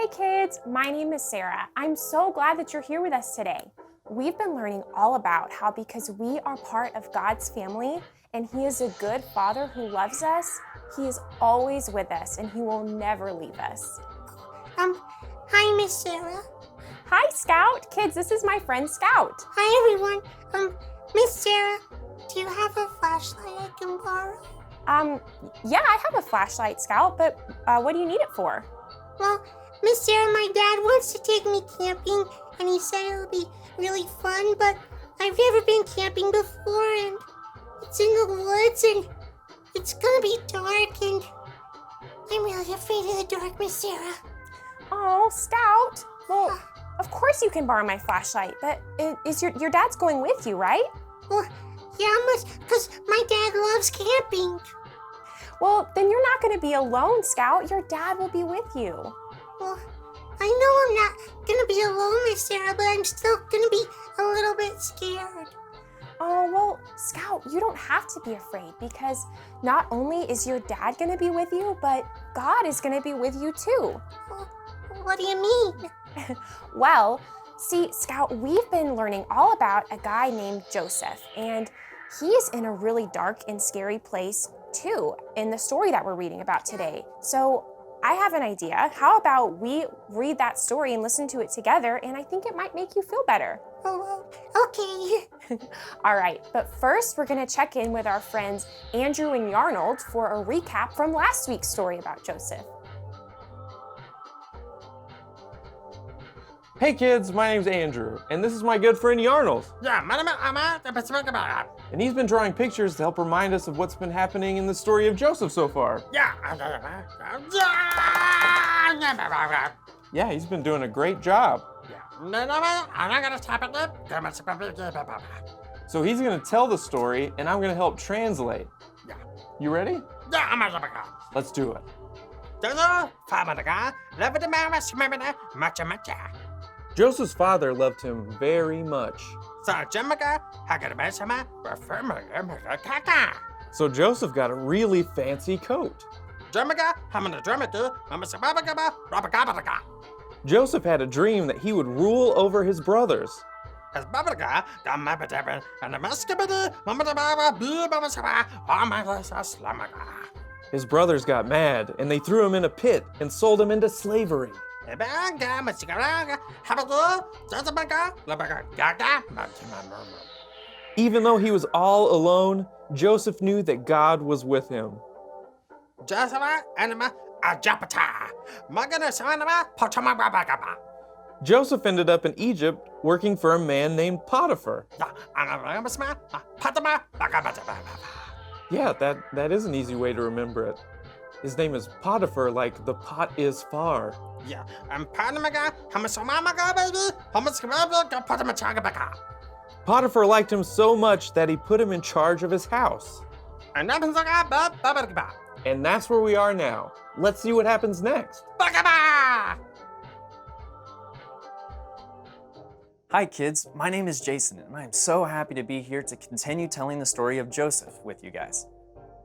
Hi kids, my name is Sarah. I'm so glad that you're here with us today. We've been learning all about how because we are part of God's family and He is a good Father who loves us, He is always with us and He will never leave us. Hi, Miss Sarah. Hi Scout. Kids, this is my friend Scout. Hi, everyone. Miss Sarah, do you have a flashlight I can borrow? Yeah, I have a flashlight, Scout, but what do you need it for? Well, Miss Sarah, my dad wants to take me camping, and he said it'll be really fun, but I've never been camping before, and it's in the woods, and it's gonna be dark, and I'm really afraid of the dark, Miss Sarah. Oh, Scout. Well, of course you can borrow my flashlight, but is your dad's going with you, right? Well, yeah, because my dad loves camping. Well, then you're not going to be alone, Scout. Your dad will be with you. Well, I know I'm not gonna be alone, Miss Sarah, but I'm still gonna be a little bit scared. Oh, well, Scout, you don't have to be afraid because not only is your dad going to be with you, but God is going to be with you too. Well, what do you mean? Well, see, Scout, we've been learning all about a guy named Joseph, and he's in a really dark and scary place too in the story that we're reading about today. So I have an idea. How about we read that story and listen to it together, and I think it might make you feel better. Oh, okay. All right, but first we're gonna check in with our friends Andrew and Yarnold for a recap from last week's story about Joseph. Hey kids, my name's Andrew, and this is my good friend Yarnold. Yeah, And he's been drawing pictures to help remind us of what's been happening in the story of Joseph so far. Yeah, he's been doing a great job. So he's gonna tell the story, and I'm gonna help translate. Yeah. You ready? Let's do it. Joseph's father loved him very much. So Joseph got a really fancy coat. Joseph had a dream that he would rule over his brothers. His brothers got mad and they threw him in a pit and sold him into slavery. Even though he was all alone, Joseph knew that God was with him. Joseph ended up in Egypt working for a man named Potiphar. Yeah, that is an easy way to remember it. His name is Potiphar, like the pot is far. Potiphar liked him so much that he put him in charge of his house. And that's where we are now. Let's see what happens next. Hi kids, my name is Jason and I'm so happy to be here to continue telling the story of Joseph with you guys.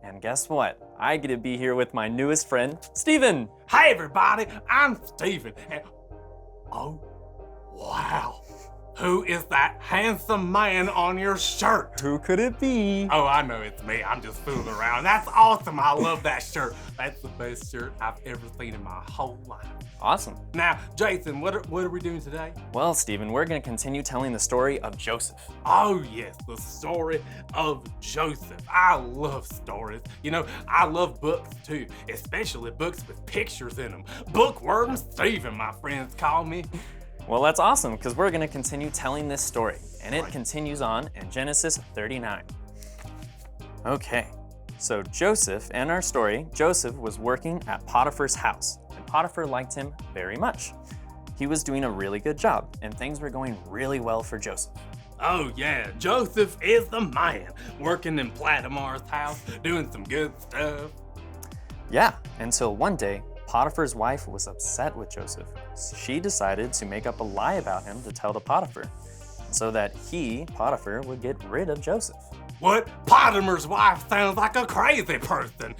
And guess what? I get to be here with my newest friend, Steven. Hey everybody, I'm Steven. And oh, wow. Who is that handsome man on your shirt? Who could it be? Oh, I know it's me. I'm just fooling around. That's awesome. I love that shirt. That's the best shirt I've ever seen in my whole life. Awesome. Now, Jason, what are we doing today? Well, Steven, we're going to continue telling the story of Joseph. Oh, yes, the story of Joseph. I love stories. You know, I love books too, especially books with pictures in them. Bookworm Steven, my friends call me. Well, that's awesome because we're going to continue telling this story, and it continues on in Genesis 39. Okay, so Joseph, in our story, Joseph was working at Potiphar's house, and Potiphar liked him very much. He was doing a really good job, and things were going really well for Joseph. Oh yeah, Joseph is the man, working in Potiphar's house, doing some good stuff. Yeah, until one day, Potiphar's wife was upset with Joseph. She decided to make up a lie about him to tell to Potiphar, so that he, Potiphar, would get rid of Joseph. What? Potiphar's wife sounds like a crazy person,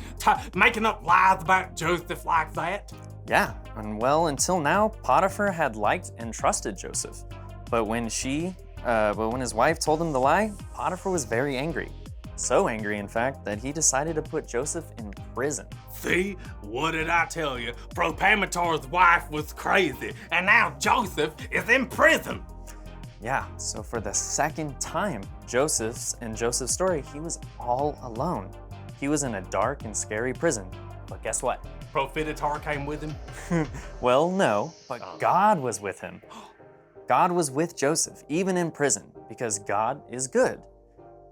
making up lies about Joseph like that. Yeah, and well, until now, Potiphar had liked and trusted Joseph. But when his wife told him the lie, Potiphar was very angry. So angry, in fact, that he decided to put Joseph in prison. See, what did I tell you? Propametar's wife was crazy, and now Joseph is in prison. Yeah, so for the second time, Joseph's story, he was all alone. He was in a dark and scary prison. But guess what? Propametar came with him. Well, no, but God was with him. God was with Joseph, even in prison, because God is good.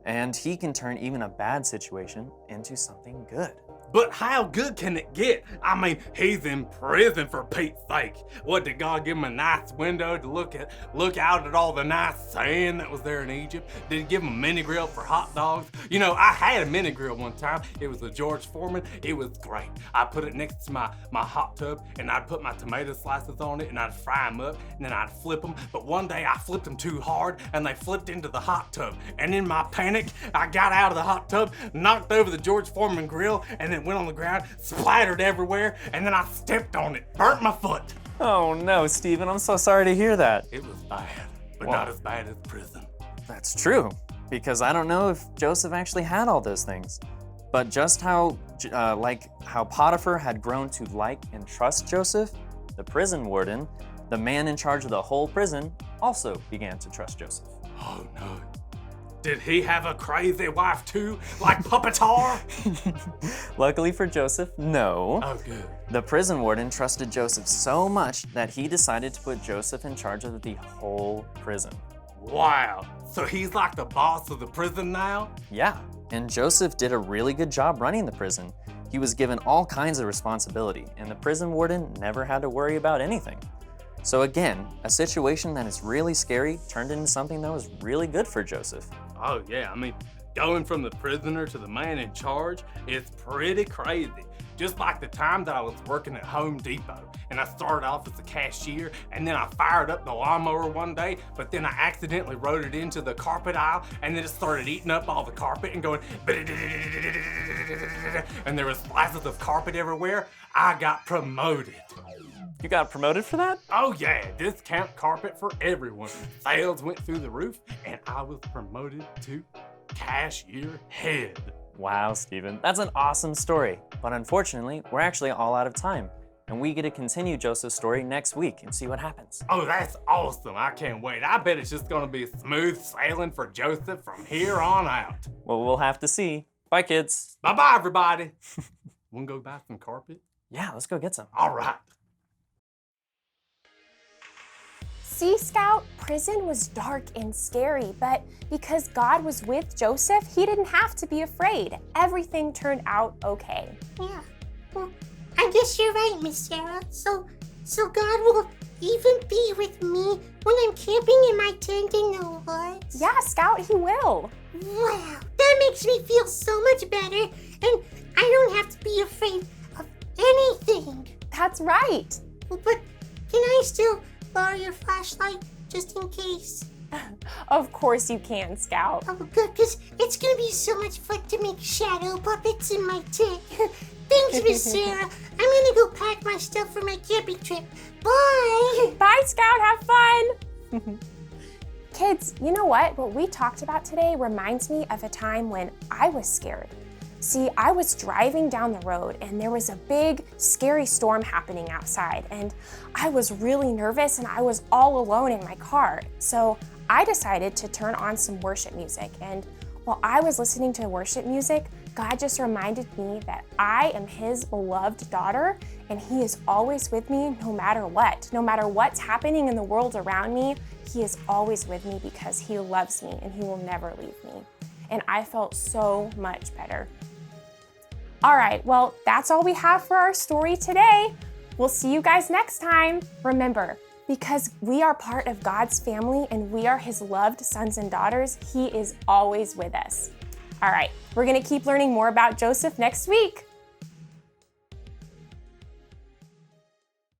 And he can turn even a bad situation into something good. But how good can it get? I mean, he's in prison for Pete's sake. What, did God give him a nice window to look out at all the nice sand that was there in Egypt? Did he give him a mini grill for hot dogs? You know, I had a mini grill one time. It was a George Foreman. It was great. I put it next to my hot tub, and I'd put my tomato slices on it, and I'd fry them up, and then I'd flip them. But one day I flipped them too hard, and they flipped into the hot tub. And in my panic, I got out of the hot tub, knocked over the George Foreman grill, and then went on the ground, splattered everywhere, and then I stepped on it, burnt my foot. Oh no, Stephen, I'm so sorry to hear that. It was bad, but Wow. not as bad as prison. That's true, because I don't know if Joseph actually had all those things. But just how Potiphar had grown to like and trust Joseph, the prison warden, the man in charge of the whole prison, also began to trust Joseph. Oh no. Did he have a crazy wife too, like Puppetar? Luckily for Joseph, no. Oh, good. The prison warden trusted Joseph so much that he decided to put Joseph in charge of the whole prison. Wow. So he's like the boss of the prison now? Yeah, and Joseph did a really good job running the prison. He was given all kinds of responsibility, and the prison warden never had to worry about anything. So again, a situation that is really scary turned into something that was really good for Joseph. Oh yeah, I mean, going from the prisoner to the man in charge is pretty crazy. Just like the time that I was working at Home Depot and I started off as a cashier and then I fired up the lawnmower one day, but then I accidentally rode it into the carpet aisle and then it started eating up all the carpet and going and there was slices of carpet everywhere. I got promoted. You got promoted for that? Oh yeah, discount carpet for everyone. Sales went through the roof and I was promoted to cashier head. Wow, Stephen, that's an awesome story. But unfortunately, we're actually all out of time. And we get to continue Joseph's story next week and see what happens. Oh, that's awesome. I can't wait. I bet it's just gonna be smooth sailing for Joseph from here on out. Well, we'll have to see. Bye, kids. Bye-bye, everybody. Wanna go buy some carpet? Yeah, let's go get some. All right. See, Scout, prison was dark and scary, but because God was with Joseph, he didn't have to be afraid. Everything turned out okay. Yeah. Well, I guess you're right, Miss Sarah. So God will even be with me when I'm camping in my tent in the woods? Yeah, Scout, he will. Wow, that makes me feel so much better, and I don't have to be afraid of anything. That's right. Well, but can I still borrow your flashlight just in case? Of course you can, Scout. Oh, good, because it's going to be so much fun to make shadow puppets in my tent. Thanks, Miss Sarah. I'm going to go pack my stuff for my camping trip. Bye! Bye, Scout. Have fun. Kids, you know what? What we talked about today reminds me of a time when I was scared. See, I was driving down the road and there was a big, scary storm happening outside, and I was really nervous and I was all alone in my car. So I decided to turn on some worship music, and while I was listening to worship music, God just reminded me that I am His beloved daughter and He is always with me no matter what. No matter what's happening in the world around me, He is always with me because He loves me and He will never leave me. And I felt so much better. All right, well, that's all we have for our story today. We'll see you guys next time. Remember, because we are part of God's family and we are His loved sons and daughters, He is always with us. All right, we're gonna keep learning more about Joseph next week.